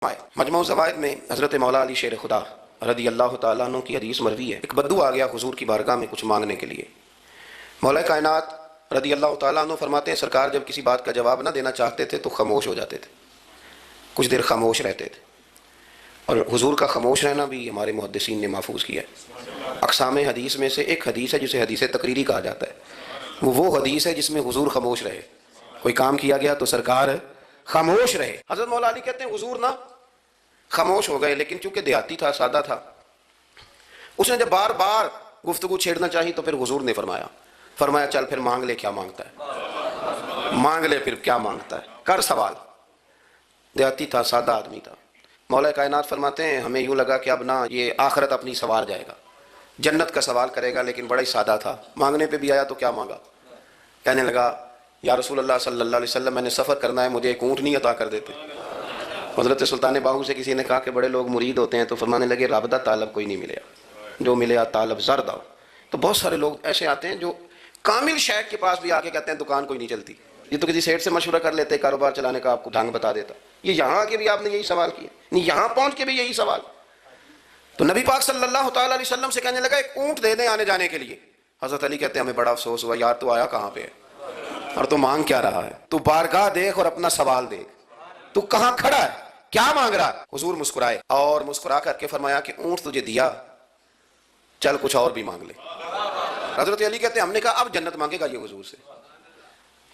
مجموع زوائد میں حضرت مولا علی شیر خدا رضی اللہ تعالیٰ عنہ کی حدیث مروی ہے۔ ایک بدو آ گیا حضور کی بارگاہ میں کچھ مانگنے کے لیے۔ مولا کائنات رضی اللہ تعالیٰ عنہ فرماتے ہیں سرکار جب کسی بات کا جواب نہ دینا چاہتے تھے تو خاموش ہو جاتے تھے، کچھ دیر خاموش رہتے تھے۔ اور حضور کا خاموش رہنا بھی ہمارے محدثین نے محفوظ کیا ہے۔ اقسام حدیث میں سے ایک حدیث ہے جسے حدیث تقریری کہا جاتا ہے، وہ حدیث ہے جس میں حضور خاموش رہے، کوئی کام کیا گیا تو سرکار خاموش رہے۔ حضرت مولا علی کہتے ہیں حضور نہ خاموش ہو گئے، لیکن چونکہ دیہاتی تھا، سادہ تھا، اس نے جب بار بار گفتگو چھیڑنا چاہی تو پھر حضور نے فرمایا چل پھر مانگ لے کیا مانگتا ہے، مانگ لے پھر کیا مانگتا ہے، کر سوال۔ دیہاتی تھا، سادہ آدمی تھا۔ مولا کائنات فرماتے ہیں ہمیں یوں لگا کہ اب نہ یہ آخرت اپنی سوار جائے گا، جنت کا سوال کرے گا، لیکن بڑا ہی سادہ تھا۔ مانگنے پہ بھی آیا تو کیا مانگا، کہنے لگا یا رسول اللہ صلی اللہ علیہ وسلم میں نے سفر کرنا ہے، مجھے ایک اونٹ نہیں عطا کر دیتے۔ حضرت سلطان باہو سے کسی نے کہا کہ بڑے لوگ مرید ہوتے ہیں، تو فرمانے لگے رابطہ طالب کوئی نہیں ملیا، جو ملیا طالب زرد آؤ۔ تو بہت سارے لوگ ایسے آتے ہیں جو کامل شیخ کے پاس بھی آ کے کہتے ہیں دکان کوئی نہیں چلتی، یہ تو کسی سیٹ سے مشورہ کر لیتے، کاروبار چلانے کا آپ کو ڈھنگ بتا دیتا۔ یہ یہاں آ کے بھی آپ نے یہی سوال کیا، نہیں یہاں پہنچ کے بھی یہی سوال۔ تو نبی پاک صلی اللہ تعالیٰ علیہ وسلم سے کہنے لگا ایک اونٹ دے دیں آنے جانے کے لیے۔ حضرت علی کہتے ہیں ہمیں بڑا افسوس ہوا یار، تو آیا کہاں پہ ہے اور تو مانگ کیا رہا ہے، تو بارگاہ دیکھ اور اپنا سوال دیکھ، تو کہاں کھڑا ہے، کیا مانگ رہا ہے۔ حضور مسکرائے اور مسکرا کر کے فرمایا کہ اونٹ تجھے دیا، چل کچھ اور بھی مانگ لے۔ حضرت علی کہتے ہیں ہم نے کہا اب جنت مانگے گا یہ حضور سے،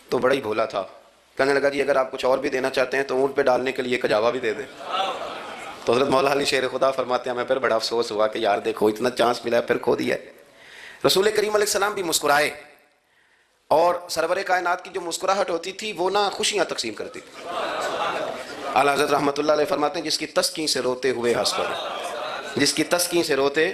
تو بڑا ہی بھولا تھا، کہنے لگا جی اگر آپ کچھ اور بھی دینا چاہتے ہیں تو اونٹ پہ ڈالنے کے لیے کجاوا بھی دے دیں۔ تو حضرت مولا علی شیر خدا فرماتے ہیں ہمیں پھر بڑا افسوس ہوا کہ یار دیکھو اتنا چانس ملا ہے پھر کھو دیا ہے۔ رسول کریم علیہ السلام بھی مسکرائے، اور سرور کائنات کی جو مسکراہٹ ہوتی تھی وہ نہ خوشیاں تقسیم کرتی تھی۔ اعلیٰ حضرت رحمۃ اللہ علیہ فرماتے ہیں جس کی تسکین سے روتے ہوئے ہنس پڑے، جس کی تسکین سے روتے۔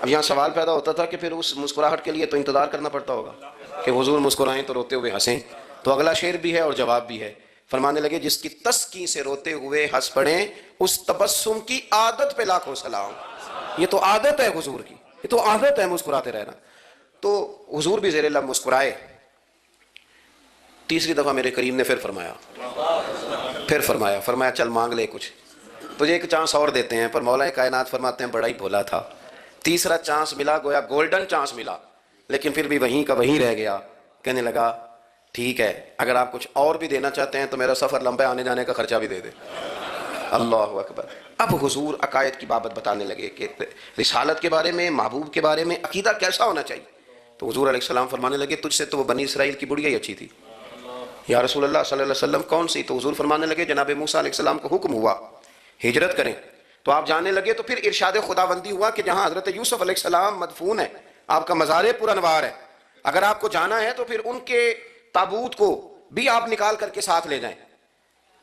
اب یہاں سوال پیدا ہوتا تھا کہ پھر اس مسکراہٹ کے لیے تو انتظار کرنا پڑتا ہوگا کہ حضور مسکرائیں تو روتے ہوئے ہنسیں، تو اگلا شعر بھی ہے اور جواب بھی ہے۔ فرمانے لگے جس کی تسکین سے روتے ہوئے ہنس پڑیں اس تبسم کی عادت پہ لاکھوں سلام۔ یہ تو عادت ہے حضور کی، یہ تو عادت ہے مسکراتے رہنا۔ تو حضور بھی زیر لب مسکرائے۔ تیسری دفعہ میرے کریم نے پھر فرمایا چل مانگ لے کچھ، تجھے ایک چانس اور دیتے ہیں۔ پر مولا کائنات فرماتے ہیں بڑا ہی بھولا تھا، تیسرا چانس ملا، گویا گولڈن چانس ملا، لیکن پھر بھی وہیں کا وہیں رہ گیا۔ کہنے لگا ٹھیک ہے اگر آپ کچھ اور بھی دینا چاہتے ہیں تو میرا سفر لمبا آنے جانے کا خرچہ بھی دے دے۔ اللہ اکبر۔ اب حضور عقائد کی بابت بتانے لگے کہ رسالت کے بارے میں، محبوب کے بارے میں عقیدہ کیسا ہونا چاہیے۔ تو حضور علیہ السلام فرمانے لگے تجھ سے تو وہ بنی اسرائیل کی بڑھیا ہی اچھی تھی۔ یا رسول اللہ صلی اللہ علیہ وسلم کون سی؟ تو حضور فرمانے لگے جناب موسیٰ علیہ السلام کو حکم ہوا ہجرت کریں تو آپ جانے لگے، تو پھر ارشاد خداوندی ہوا کہ جہاں حضرت یوسف علیہ السلام مدفون ہے، آپ کا مزار پرانوار ہے، اگر آپ کو جانا ہے تو پھر ان کے تابوت کو بھی آپ نکال کر کے ساتھ لے جائیں۔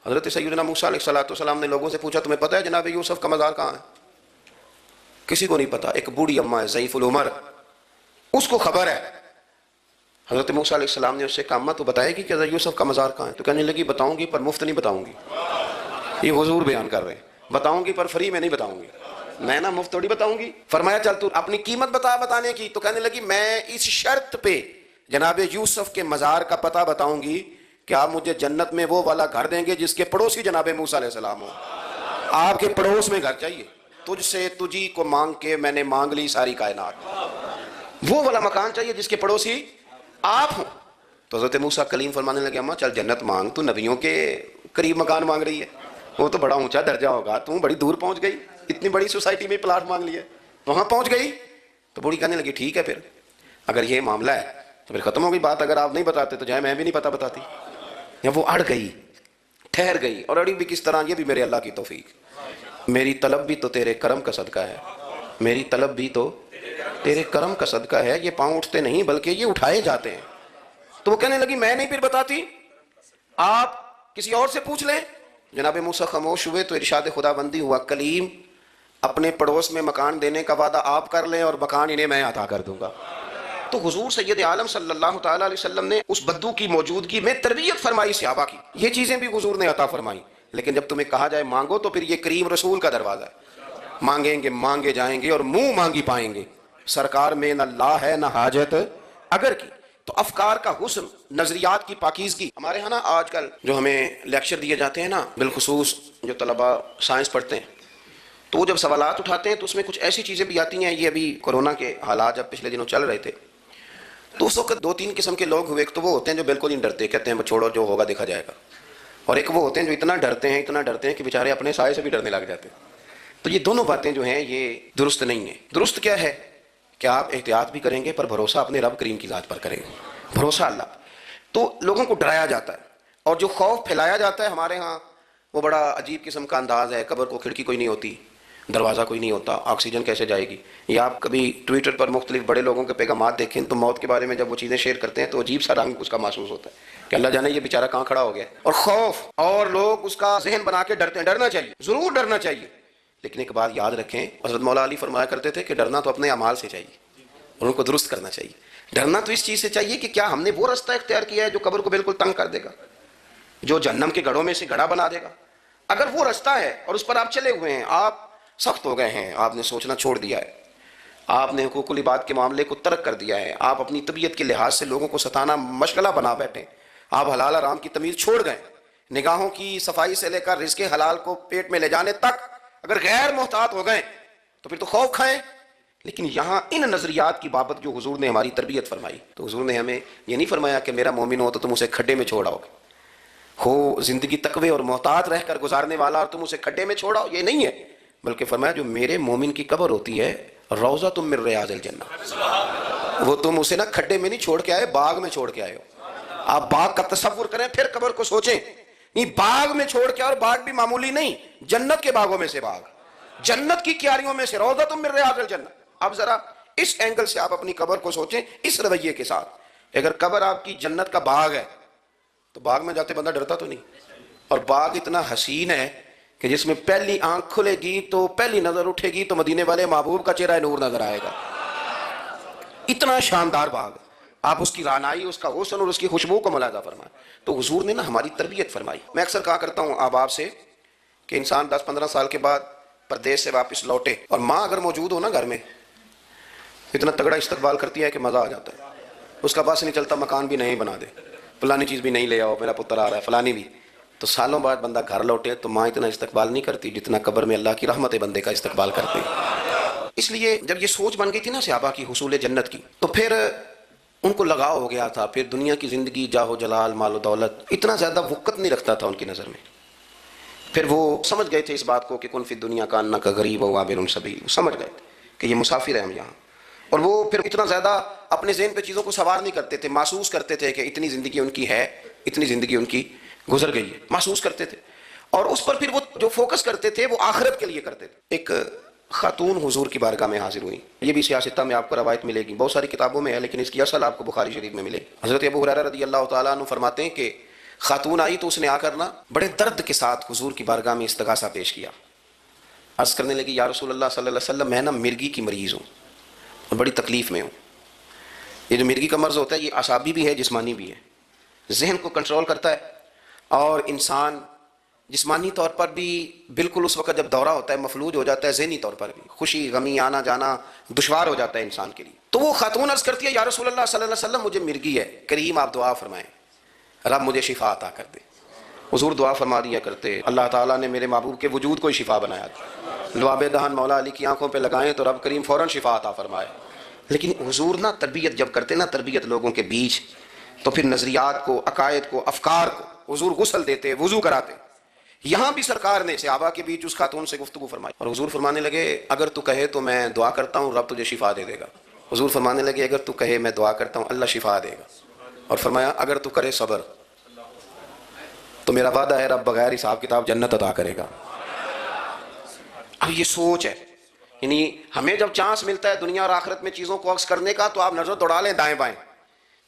حضرت سیدنا موسیٰ علیہ السلام نے لوگوں سے پوچھا تمہیں پتہ ہے جناب یوسف کا مزار کہاں ہے؟ کسی کو نہیں پتا، ایک بوڑھی اماں ہے ضعیف العمر، اس کو خبر ہے۔ حضرت موسیٰ علیہ السلام نے اس سے کہا اماں تو بتائے گی کہ حضرت یوسف کا مزار کہاں ہے؟ تو کہنے لگی بتاؤں گی پر مفت نہیں بتاؤں گی۔ یہ حضور بیان کر رہے ہیں، بتاؤں گی پر فری میں نہیں بتاؤں گی، میں نا مفت تھوڑی بتاؤں گی۔ فرمایا چل تو اپنی قیمت بتا بتانے کی۔ تو کہنے لگی میں اس شرط پہ جناب یوسف کے مزار کا پتہ بتاؤں گی کہ آپ مجھے جنت میں وہ والا گھر دیں گے جس کے پڑوسی جناب موسیٰ علیہ السلام ہو۔ آپ کے پڑوس میں گھر چاہیے، تجھ سے تجھی کو مانگ کے میں نے مانگ لی ساری کائنات، وہ والا مکان چاہیے جس کے پڑوسی آپ ہوں۔ تو حضرت موسیٰ کلیم فرمانے لگے اماں چل جنت مانگ، تو نبیوں کے قریب مکان مانگ رہی ہے، وہ تو بڑا اونچا درجہ ہوگا، تم بڑی دور پہنچ گئی، اتنی بڑی سوسائٹی میں پلاٹ مانگ لیا، وہاں پہنچ گئی۔ تو بوڑھی کہنے لگی ٹھیک ہے پھر اگر یہ معاملہ ہے تو پھر ختم ہو گئی بات، اگر آپ نہیں بتاتے تو جائے میں بھی نہیں پتہ بتاتی۔ یا وہ اڑ گئی، ٹھہر گئی، اور اڑی بھی کس طرح، یہ بھی میرے اللہ کی توفیق۔ میری طلب بھی تو تیرے کرم کا صدقہ ہے، میری طلب بھی تو تیرے کرم کا صدقہ ہے، یہ پاؤں اٹھتے نہیں بلکہ یہ اٹھائے جاتے ہیں۔ تو وہ کہنے لگی میں نہیں پھر بتاتی، آپ کسی اور سے پوچھ لیں۔ جناب موسیٰ خاموش ہوئے تو ارشاد خداوندی ہوا کلیم اپنے پڑوس میں مکان دینے کا وعدہ آپ کر لیں اور مکان انہیں میں عطا کر دوں گا۔ تو حضور سید عالم صلی اللہ تعالیٰ علیہ وسلم نے اس بدو کی موجودگی میں تربیت فرمائی صحابہ کی، یہ چیزیں بھی حضور نے عطا فرمائی۔ لیکن جب تمہیں کہا جائے مانگو تو پھر یہ کریم رسول کا دروازہ ہے، مانگیں گے مانگے جائیں گے اور منہ مانگی پائیں گے۔ سرکار میں نہ لا ہے نہ حاجت اگر کی، تو افکار کا حسن، نظریات کی پاکیزگی. ہمارے ہاں نا آج کل جو ہمیں لیکچر دیے جاتے ہیں نا، بالخصوص جو طلباء سائنس پڑھتے ہیں، تو وہ جب سوالات اٹھاتے ہیں تو اس میں کچھ ایسی چیزیں بھی آتی ہیں. یہ ابھی کورونا کے حالات جب پچھلے دنوں چل رہے تھے تو اس وقت 2-3 قسم کے لوگ ہوئے. ایک تو وہ ہوتے ہیں جو بالکل نہیں ڈرتے، کہتے ہیں چھوڑو جو ہوگا دیکھا جائے گا. اور ایک وہ ہوتے ہیں جو اتنا ڈرتے ہیں کہ بیچارے اپنے سائے سے بھی ڈرنے لگ جاتے ہیں. تو یہ دونوں باتیں جو ہیں یہ درست نہیں ہیں. درست کیا ہے کہ آپ احتیاط بھی کریں گے پر بھروسہ اپنے رب کریم کی ذات پر کریں گے، بھروسہ اللہ. تو لوگوں کو ڈرایا جاتا ہے اور جو خوف پھیلایا جاتا ہے ہمارے ہاں وہ بڑا عجیب قسم کا انداز ہے. قبر کو کھڑکی کوئی نہیں ہوتی، دروازہ کوئی نہیں ہوتا، آکسیجن کیسے جائے گی. یا آپ کبھی ٹویٹر پر مختلف بڑے لوگوں کے پیغامات دیکھیں تو موت کے بارے میں جب وہ چیزیں شیئر کرتے ہیں تو عجیب سا رنگ اس کا محسوس ہوتا ہے کہ اللہ جانے یہ بیچارہ کہاں کھڑا ہو گیا. اور خوف، اور لوگ اس کا ذہن بنا کے ڈرتے ہیں. ڈرنا چاہیے، ضرور ڈرنا چاہیے، لیکن ایک بات یاد رکھیں، حضرت مولا علی فرمایا کرتے تھے کہ ڈرنا تو اپنے اعمال سے چاہیے اور ان کو درست کرنا چاہیے. ڈرنا تو اس چیز سے چاہیے کہ کیا ہم نے وہ راستہ اختیار کیا ہے جو قبر کو بالکل تنگ کر دے گا، جو جہنم کے گڑھوں میں سے گڑھا بنا دے گا. اگر وہ راستہ ہے اور اس پر آپ چلے ہوئے ہیں، آپ سخت ہو گئے ہیں، آپ نے سوچنا چھوڑ دیا ہے، آپ نے حقوق العباد کے معاملے کو ترک کر دیا ہے، آپ اپنی طبیعت کے لحاظ سے لوگوں کو ستانا مشغلہ بنا بیٹھے، آپ حلال حرام کی تمیز چھوڑ گئے، نگاہوں کی صفائی سے لے کر رزق حلال کو پیٹ میں لے جانے تک اگر غیر محتاط ہو گئے تو پھر تو خوف کھائیں. لیکن یہاں ان نظریات کی بابت جو حضور نے ہماری تربیت فرمائی، تو حضور نے ہمیں یہ نہیں فرمایا کہ میرا مومن ہو تو تم اسے کھڈے میں چھوڑ آؤ گے، ہو زندگی تقوی اور محتاط رہ کر گزارنے والا اور تم اسے کھڈے میں چھوڑ آؤ، یہ نہیں ہے. بلکہ فرمایا جو میرے مومن کی قبر ہوتی ہے روضہ تم من ریاض الجنہ، وہ تم اسے نا کھڈے میں نہیں چھوڑ کے آئے، باغ میں چھوڑ کے آئے ہو. آپ باغ کا تصور کریں پھر قبر کو سوچیں. نہیں، باغ میں چھوڑ کے، اور باغ بھی معمولی نہیں، جنت کے باغوں میں سے باغ، جنت کی کیاریوں میں سے، روضہ تم من ریاض الجنہ. اب ذرا اس اینگل سے آپ اپنی قبر کو سوچیں، اس رویے کے ساتھ. اگر قبر آپ کی جنت کا باغ ہے تو باغ میں جاتے بندہ ڈرتا تو نہیں. اور باغ اتنا حسین ہے کہ جس میں پہلی آنکھ کھلے گی تو پہلی نظر اٹھے گی تو مدینے والے محبوب کا چہرہ نور نظر آئے گا. اتنا شاندار باغ، آپ اس کی رعنائی، اس کا حسن اور اس کی خوشبو کو ملاحظہ فرمائیں. تو حضور نے نا ہماری تربیت فرمائی. میں اکثر کہا کرتا ہوں آپ سے کہ انسان 10-15 سال کے بعد پردیس سے واپس لوٹے اور ماں اگر موجود ہو نا گھر میں، اتنا تگڑا استقبال کرتی ہے کہ مزہ آ جاتا ہے. اس کا بس نہیں چلتا، مکان بھی نہیں بنا دے، فلانی چیز بھی نہیں لے آؤ، میرا پتر آ رہا ہے، فلانی بھی. تو سالوں بعد بندہ گھر لوٹے تو ماں اتنا استقبال نہیں کرتی جتنا قبر میں اللہ کی رحمت بندے کا استقبال کرتی. اس لیے جب یہ سوچ بن گئی تھی نا صحابہ کی حصول جنت کی، تو پھر ان کو لگاؤ ہو گیا تھا. پھر دنیا کی زندگی، جاہ و جلال، مال و دولت اتنا زیادہ وقت نہیں رکھتا تھا ان کی نظر میں. پھر وہ سمجھ گئے تھے اس بات کو کہ کن فی دنیا کا انک غریب و عابر سبیل، سمجھ گئے تھے کہ یہ مسافر ہیں ہم یہاں. اور وہ پھر اتنا زیادہ اپنے ذہن پہ چیزوں کو سوار نہیں کرتے تھے، محسوس کرتے تھے کہ اتنی زندگی ان کی ہے، اتنی زندگی ان کی گزر گئی ہے، محسوس کرتے تھے. اور اس پر پھر وہ جو فوکس کرتے تھے وہ آخرت کے لیے کرتے تھے. ایک خاتون حضور کی بارگاہ میں حاضر ہوئی، یہ بھی سیاستہ میں آپ کو روایت ملے گی، بہت ساری کتابوں میں ہے لیکن اس کی اصل آپ کو بخاری شریف میں ملے. حضرت ابو ہریرہ رضی اللہ تعالیٰ عنہ فرماتے ہیں کہ خاتون آئی تو اس نے آ کر نا بڑے درد کے ساتھ حضور کی بارگاہ میں استغاثہ پیش کیا. عرض کرنے لگی یا رسول اللہ صلی اللہ علیہ وسلم، میں نا مرگی کی مریض ہوں اور بڑی تکلیف میں ہوں. یہ جو مرگی کا مرض ہوتا ہے یہ اعصابی بھی ہے، جسمانی بھی ہے، ذہن کو کنٹرول کرتا ہے اور انسان جسمانی طور پر بھی بالکل اس وقت جب دورہ ہوتا ہے مفلوج ہو جاتا ہے، ذہنی طور پر بھی خوشی غمی آنا جانا دشوار ہو جاتا ہے انسان کے لیے. تو وہ خاتون عرض کرتی ہے یا رسول اللہ صلی اللہ علیہ وسلم مجھے مرگی ہے، کریم آپ دعا فرمائیں رب مجھے شفا عطا کر دے. حضور دعا فرما دیا کرتے، اللہ تعالیٰ نے میرے محبوب کے وجود کو ہی شفا بنایا تھا، لعاب دہن مولا علی کی آنکھوں پہ لگائیں تو رب کریم فوراً شفا عطا فرمائے. لیکن حضور نا تربیت جب کرتے نا، تربیت لوگوں کے بیچ، تو پھر نظریات کو، عقائد کو، افکار کو حضور غسل دیتے، وضو کراتے. یہاں بھی سرکار نے صحابہ کے بیچ اس خاتون سے گفتگو فرمائی اور حضور فرمانے لگے اگر تو کہے تو میں دعا کرتا ہوں رب تجھے شفا دے دے گا. حضور فرمانے لگے اگر تو کہے میں دعا کرتا ہوں اللہ شفا دے گا. اور فرمایا اگر تو کرے صبر تو میرا وعدہ ہے رب بغیر حساب کتاب جنت عطا کرے گا. اب یہ سوچ ہے، یعنی ہمیں جب چانس ملتا ہے دنیا اور آخرت میں چیزوں کو عکس کرنے کا تو آپ نظر دوڑا لیں دائیں بائیں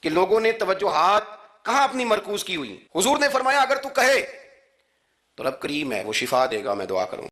کہ لوگوں نے توجہات کہاں اپنی مرکوز کی ہوئی. حضور نے فرمایا اگر تو کہے تو رب کریم ہے وہ شفا دے گا، میں دعا کروں.